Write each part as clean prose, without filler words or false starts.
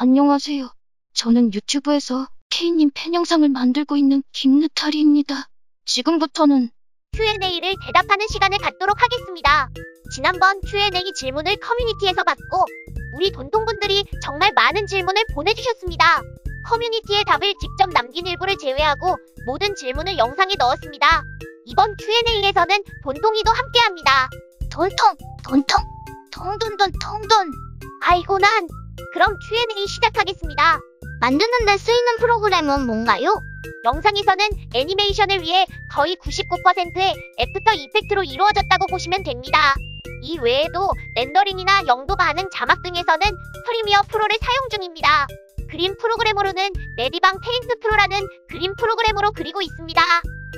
안녕하세요. 저는 유튜브에서 K님 팬 영상을 만들고 있는 김느타리입니다. 지금부터는 Q&A를 대답하는 시간을 갖도록 하겠습니다. 지난번 Q&A 질문을 커뮤니티에서 받고 우리 돈통분들이 정말 많은 질문을 보내주셨습니다. 커뮤니티에 답을 직접 남긴 일부를 제외하고 모든 질문을 영상에 넣었습니다. 이번 Q&A에서는 돈통이도 함께합니다. 돈통, 통돈. 아이고 난! 그럼 Q&A 시작하겠습니다. 만드는 데 쓰이는 프로그램은 뭔가요? 영상에서는 애니메이션을 위해 거의 99%의 애프터 이펙트로 이루어졌다고 보시면 됩니다. 이 외에도 렌더링이나 영도 반응 자막 등에서는 프리미어 프로를 사용 중입니다. 그림 프로그램으로는 레디방 페인트 프로라는 그림 프로그램으로 그리고 있습니다.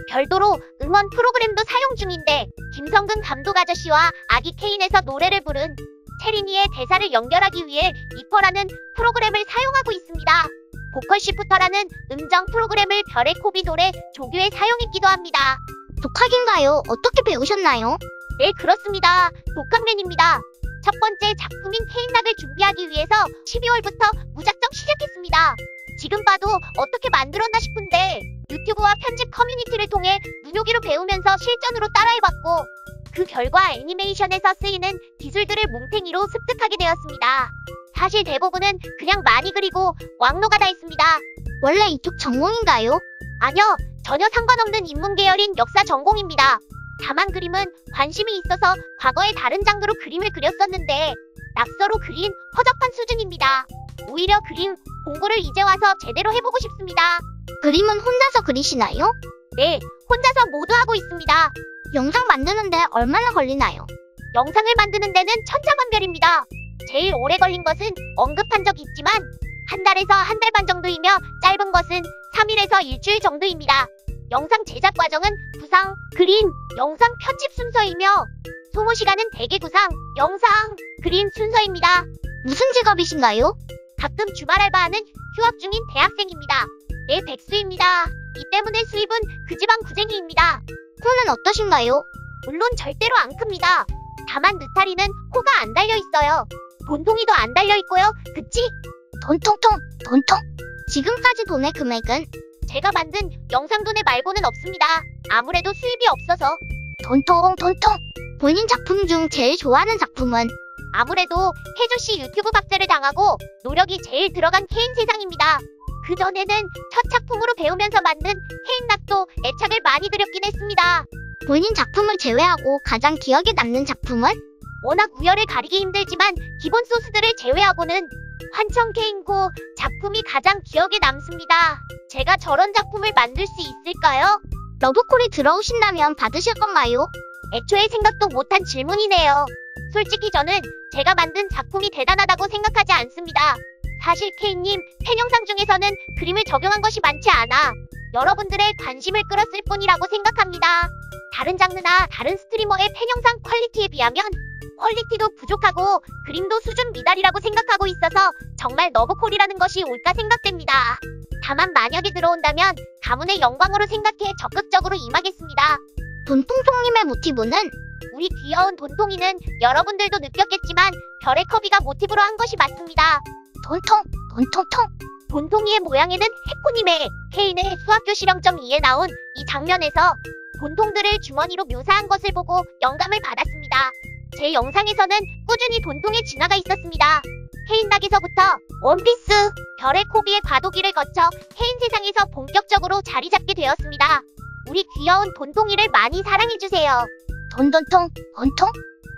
별도로 음원 프로그램도 사용 중인데 김성근 감독 아저씨와 아기 케인에서 노래를 부른 체리니의 대사를 연결하기 위해 리퍼라는 프로그램을 사용하고 있습니다. 보컬 시프터라는 음정 프로그램을 별의 코비 노래 조교에 사용했기도 합니다. 독학인가요? 어떻게 배우셨나요? 네, 그렇습니다. 독학맨입니다. 첫 번째 작품인 케인락을 준비하기 위해서 12월부터 무작정 시작했습니다. 지금 봐도 어떻게 만들었나 싶은데 유튜브와 편집 커뮤니티를 통해 눈요기로 배우면서 실전으로 따라해봤고 그 결과 애니메이션에서 쓰이는 기술들을 뭉탱이로 습득하게 되었습니다. 사실 대부분은 그냥 많이 그리고 왕노가 다 했습니다. 원래 이쪽 전공인가요? 아니요, 전혀 상관없는 인문 계열인 역사 전공입니다. 다만 그림은 관심이 있어서 과거에 다른 장르로 그림을 그렸었는데 낙서로 그린 허접한 수준입니다. 오히려 그림 공부를 이제 와서 제대로 해보고 싶습니다. 그림은 혼자서 그리시나요? 네, 혼자서 모두 하고 있습니다. 영상 만드는데 얼마나 걸리나요? 영상을 만드는 데는 천차만별입니다. 제일 오래 걸린 것은 언급한 적이 있지만 한 달에서 한 달 반 정도이며 짧은 것은 3일에서 일주일 정도입니다. 영상 제작 과정은 구상, 그림, 영상 편집 순서이며 소모 시간은 대개 구상, 영상, 그림 순서입니다. 무슨 직업이신가요? 가끔 주말 알바하는 휴학 중인 대학생입니다. 네, 백수입니다. 이 때문에 수입은 그 집안 구쟁이입니다. 코는 어떠신가요? 물론 절대로 안 큽니다. 다만 느타리는 코가 안 달려있어요. 돈통이도 안 달려있고요. 그치? 돈통. 지금까지 돈의 금액은? 제가 만든 영상 돈의 말고는 없습니다. 아무래도 수입이 없어서. 돈통. 본인 작품 중 제일 좋아하는 작품은? 아무래도 혜조씨 유튜브 박제를 당하고 노력이 제일 들어간 케인 세상입니다. 그전에는 첫 작품으로 배우면서 만든 케인락도 애착을 많이 들였긴 했습니다. 본인 작품을 제외하고 가장 기억에 남는 작품은? 워낙 우열을 가리기 힘들지만 기본 소스들을 제외하고는 환청 케인고 작품이 가장 기억에 남습니다. 제가 저런 작품을 만들 수 있을까요? 러브콜이 들어오신다면 받으실 건가요? 애초에 생각도 못한 질문이네요. 솔직히 저는 제가 만든 작품이 대단하다고 생각하지 않습니다. 사실 케인님 팬 영상 중에서는 그림을 적용한 것이 많지 않아 여러분들의 관심을 끌었을 뿐이라고 생각합니다. 다른 장르나 다른 스트리머의 팬 영상 퀄리티에 비하면 퀄리티도 부족하고 그림도 수준 미달이라고 생각하고 있어서 정말 러브콜이라는 것이 옳다 생각됩니다. 다만 만약에 들어온다면 가문의 영광으로 생각해 적극적으로 임하겠습니다. 돈통통님의 모티브는? 우리 귀여운 돈통이는 여러분들도 느꼈겠지만 별의 커비가 모티브로 한 것이 맞습니다. 돈통. 돈통이의 모양에는 해코님의 케인의 수학교 실험점2에 나온 이 장면에서 돈통들을 주머니로 묘사한 것을 보고 영감을 받았습니다. 제 영상에서는 꾸준히 돈통의 진화가 있었습니다. 케인락에서부터 원피스, 별의 코비의 과도기를 거쳐 케인 세상에서 본격적으로 자리 잡게 되었습니다. 우리 귀여운 돈통이를 많이 사랑해주세요. 돈통.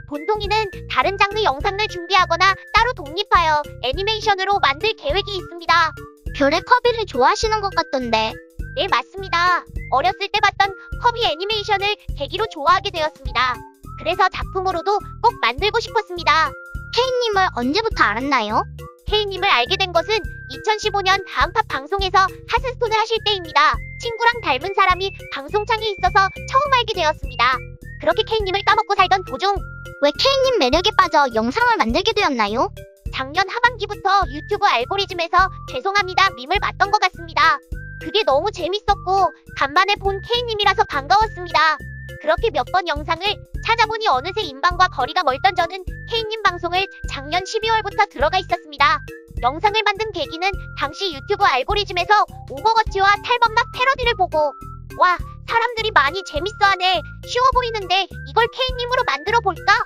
돈통이는 다른 장르 영상을 준비하거나 따로 독립하여 애니메이션으로 만들 계획이 있습니다. 별의 커비를 좋아하시는 것 같던데. 네, 맞습니다. 어렸을 때 봤던 커비 애니메이션을 계기로 좋아하게 되었습니다. 그래서 작품으로도 꼭 만들고 싶었습니다. 케인님을 언제부터 알았나요? 케인님을 알게 된 것은 2015년 다음팝 방송에서 하스스톤을 하실 때입니다. 친구랑 닮은 사람이 방송창에 있어서 처음 알게 되었습니다. 그렇게 케인님을 까먹고 살던 도중 왜 케인님 매력에 빠져 영상을 만들게 되었나요? 작년 하반기부터 유튜브 알고리즘에서 죄송합니다 밈을 봤던 것 같습니다. 그게 너무 재밌었고 간만에 본 케인님이라서 반가웠습니다. 그렇게 몇 번 영상을 찾아보니 어느새 인방과 거리가 멀던 저는 케인님 방송을 작년 12월부터 들어가 있었습니다. 영상을 만든 계기는 당시 유튜브 알고리즘에서 오버워치와 탈범막 패러디를 보고 와, 사람들이 많이 재밌어하네, 쉬워 보이는데 이걸 K님으로 만들어 볼까?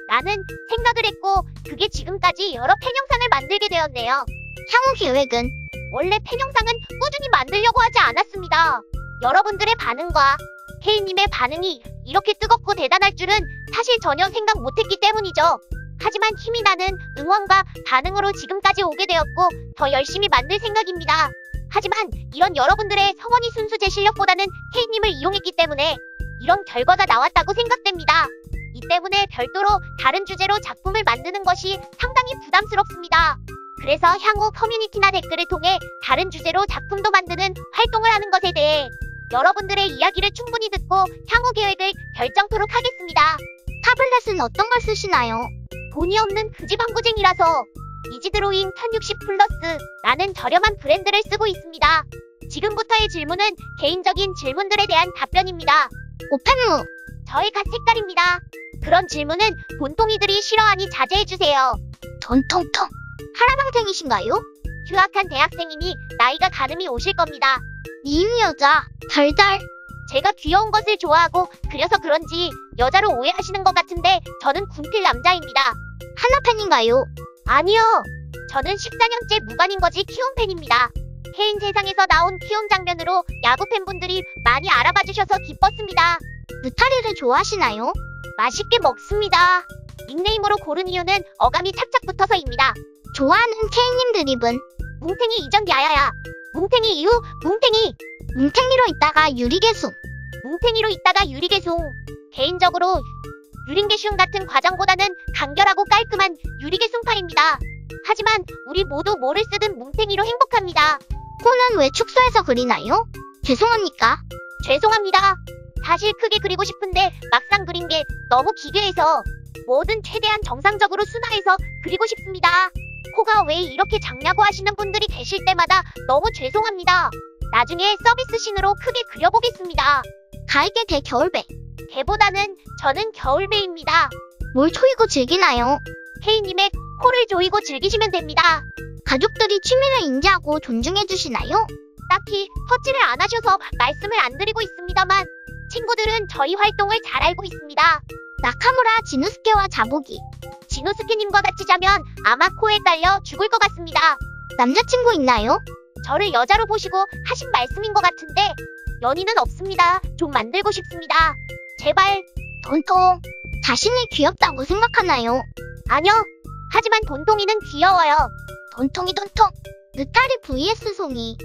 라는 생각을 했고 그게 지금까지 여러 팬 영상을 만들게 되었네요. 향후 계획은? 원래 팬 영상은 꾸준히 만들려고 하지 않았습니다. 여러분들의 반응과 K님의 반응이 이렇게 뜨겁고 대단할 줄은 사실 전혀 생각 못했기 때문이죠. 하지만 힘이 나는 응원과 반응으로 지금까지 오게 되었고 더 열심히 만들 생각입니다. 하지만 이런 여러분들의 성원이 순수 제 실력보다는 K님을 이용했기 때문에 이런 결과가 나왔다고 생각됩니다. 이 때문에 별도로 다른 주제로 작품을 만드는 것이 상당히 부담스럽습니다. 그래서 향후 커뮤니티나 댓글을 통해 다른 주제로 작품도 만드는 활동을 하는 것에 대해 여러분들의 이야기를 충분히 듣고 향후 계획을 결정토록 하겠습니다. 타블렛은 어떤 걸 쓰시나요? 돈이 없는 그지방구쟁이라서 이지드로잉 1060 플러스라는 저렴한 브랜드를 쓰고 있습니다. 지금부터의 질문은 개인적인 질문들에 대한 답변입니다. 오펜무. 저의 갓 색깔입니다. 그런 질문은 돈통이들이 싫어하니 자제해주세요. 돈통통. 하라방생이신가요? 휴학한 대학생이니 나이가 가늠이 오실 겁니다. 미임 여자. 달달. 제가 귀여운 것을 좋아하고 그려서 그런지 여자로 오해하시는 것 같은데 저는 군필 남자입니다. 하나팬인가요? 아니요. 저는 14년째 무관인 거지 키움 팬입니다. 케인 세상에서 나온 키움 장면으로 야구 팬분들이 많이 알아봐 주셔서 기뻤습니다. 느타리를 좋아하시나요? 맛있게 먹습니다. 닉네임으로 고른 이유는 어감이 착착 붙어서입니다. 좋아하는 K님 드립은? 뭉탱이 이전 야야야. 뭉탱이 이후 뭉탱이. 뭉탱이로 있다가 유리개숭. 뭉탱이로 있다가 유리개숭. 개인적으로 유린개숭 같은 과장보다는 간결하고 깔끔한 유리개숭파입니다. 하지만 우리 모두 뭐를 쓰든 뭉탱이로 행복합니다. 코는 왜 축소해서 그리나요? 죄송합니까? 죄송합니다. 사실 크게 그리고 싶은데 막상 그린 게 너무 기괴해서 뭐든 최대한 정상적으로 순화해서 그리고 싶습니다. 코가 왜 이렇게 작냐고 하시는 분들이 계실 때마다 너무 죄송합니다. 나중에 서비스신으로 크게 그려보겠습니다. 가을개 대 겨울배. 개보다는 저는 겨울배입니다. 뭘 조이고 즐기나요? K님의 코를 조이고 즐기시면 됩니다. 가족들이 취미를 인지하고 존중해주시나요? 딱히 터치를 안 하셔서 말씀을 안 드리고 있습니다만 친구들은 저희 활동을 잘 알고 있습니다. 나카무라 지누스케와 자보기. 지노스케님과 같이 자면 아마 코에 딸려 죽을 것 같습니다. 남자친구 있나요? 저를 여자로 보시고 하신 말씀인 것 같은데 연인은 없습니다. 좀 만들고 싶습니다. 제발. 돈통. 자신이 귀엽다고 생각하나요? 아니요. 하지만 돈통이는 귀여워요. 돈통이 돈통. 느타리 vs 송이.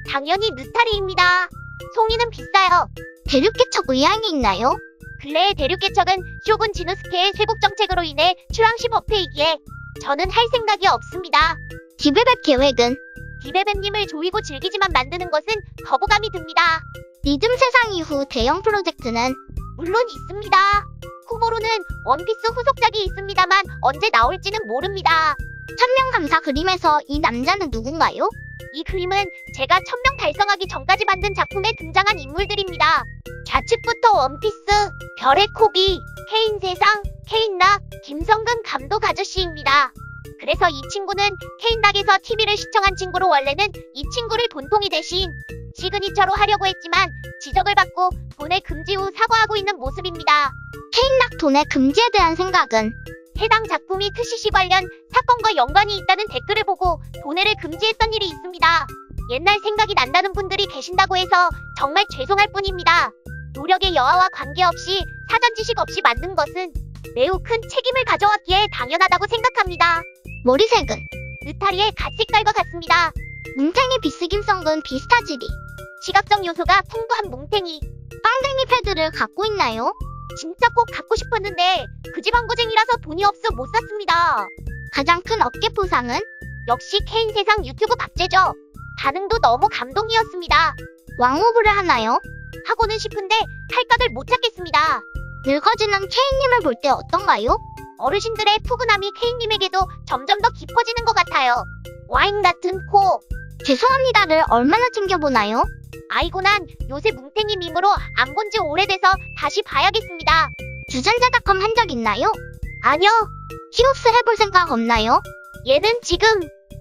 당연히 느타리입니다. 송이는 비싸요. 대륙개척 의향이 있나요? 근래의 대륙개척은 쇼군 지누스케의 쇄국 정책으로 인해 출항시 법회이기에 저는 할 생각이 없습니다. 디베벳 계획은? 디베벳님을 조이고 즐기지만 만드는 것은 거부감이 듭니다. 리듬 세상 이후 대형 프로젝트는? 물론 있습니다. 후보로는 원피스 후속작이 있습니다만 언제 나올지는 모릅니다. 1000명 감사 그림에서 이 남자는 누군가요? 이 그림은 제가 1000명 달성하기 전까지 만든 작품에 등장한 인물들입니다. 좌측부터 원피스, 별의 코비, 케인 세상, 케인낙, 김성근 감독 아저씨입니다. 그래서 이 친구는 케인낙에서 TV를 시청한 친구로 원래는 이 친구를 돈통이 대신 시그니처로 하려고 했지만 지적을 받고 돈의 금지 후 사과하고 있는 모습입니다. 케인낙 돈의 금지에 대한 생각은? 해당 작품이 트시시 관련 사건과 연관이 있다는 댓글을 보고 도내를 금지했던 일이 있습니다. 옛날 생각이 난다는 분들이 계신다고 해서 정말 죄송할 뿐입니다. 노력의 여하와 관계없이 사전 지식 없이 만든 것은 매우 큰 책임을 가져왔기에 당연하다고 생각합니다. 머리색은? 느타리의 갓 색깔과 같습니다. 뭉탱이 비스김성근 비스타지리. 시각적 요소가 풍부한 뭉탱이. 빵댕이 패드를 갖고 있나요? 진짜 꼭 갖고 싶었는데 그지방구쟁이라서 돈이 없어 못 샀습니다. 가장 큰 어깨 포상은? 역시 케인 세상 유튜브 박제죠. 반응도 너무 감동이었습니다. 왕호부를 하나요? 하고는 싶은데 할 각을 못 찾겠습니다. 늙어지는 케인님을 볼 때 어떤가요? 어르신들의 푸근함이 케인님에게도 점점 더 깊어지는 것 같아요. 와인 같은 코. 죄송합니다를 얼마나 챙겨보나요? 아이고 난 요새 뭉탱이 밈으로 안 본 지 오래돼서 다시 봐야겠습니다. 주전자닷컴 한 적 있나요? 아니요. 히오스 해볼 생각 없나요? 얘는 지금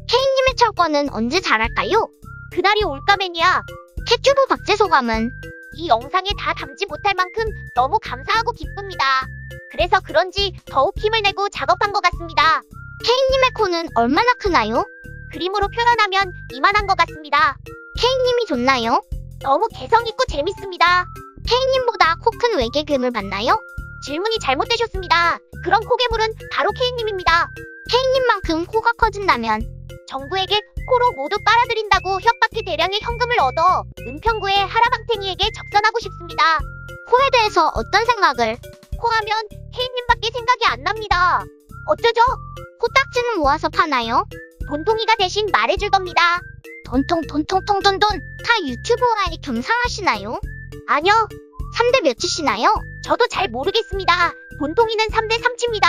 K님의 철권은 언제 잘할까요? 그날이 올까 매니아. 캣튜브 박제 소감은? 이 영상에 다 담지 못할 만큼 너무 감사하고 기쁩니다. 그래서 그런지 더욱 힘을 내고 작업한 것 같습니다. K님의 코는 얼마나 크나요? 그림으로 표현하면 이만한 것 같습니다. K님이 좋나요? 너무 개성있고 재밌습니다. K님보다 코 큰 외계괴물 봤나요? 질문이 잘못되셨습니다. 그런 코괴물은 바로 K님입니다. K님만큼 코가 커진다면 정부에게 코로 모두 빨아들인다고 협박해 대량의 현금을 얻어 은평구의 하라방탱이에게 적선하고 싶습니다. 코에 대해서 어떤 생각을? 코하면 K님밖에 생각이 안 납니다. 어쩌죠? 코딱지는 모아서 파나요? 돈통이가 대신 말해줄 겁니다. 돈통 돈통통 돈돈. 타 유튜버와의 겸상하시나요? 아니요, 3대 몇이시나요? 저도 잘 모르겠습니다. 돈통이는 3대 3치입니다.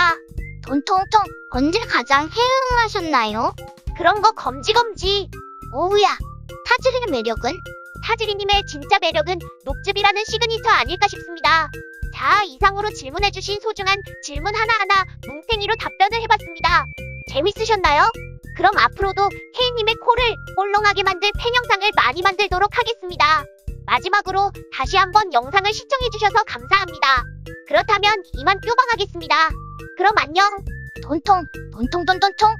돈통통. 언제 가장 해응하셨나요? 그런 거 검지. 오우야. 타지리의 매력은? 타지리님의 진짜 매력은 녹즙이라는 시그니처 아닐까 싶습니다. 자, 이상으로 질문해주신 소중한 질문 하나하나 뭉탱이로 답변을 해봤습니다. 재밌으셨나요? 그럼 앞으로도 K님의 코를 볼롱하게 만들 팬 영상을 많이 만들도록 하겠습니다. 마지막으로 다시 한번 영상을 시청해주셔서 감사합니다. 그렇다면 이만 뾰방하겠습니다. 그럼 안녕. 돈통 돈통 돈돈통.